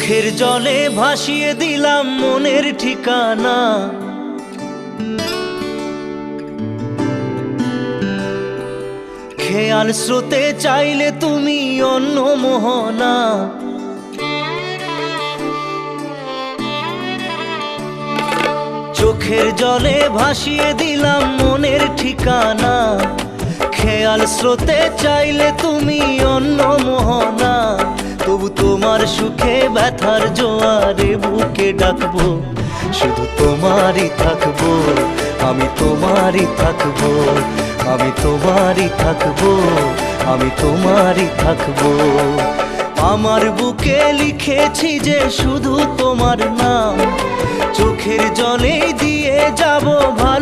চোখের জলে ভাসিয়ে দিলাম মনের ঠিকানা। খেয়াল স্রোতে চাইলে তুমি অন্য মোহনা। চোখের জলে ভাসিয়ে দিলাম মনের ঠিকানা। খেয়াল স্রোতে চাইলে তুমি অন্য মোহনা। তবু তোমার সুখে ব্যথার জোয়ারে বুকে ডাকবো, শুধু তোমারই থাকবো, আমি তোমারই থাকবো, আমি তোমারই থাকবো, আমি তোমারই থাকবো। আমার বুকে লিখেছি যে শুধু তোমার নাম, চোখের জলে দিয়ে যাব ভালো।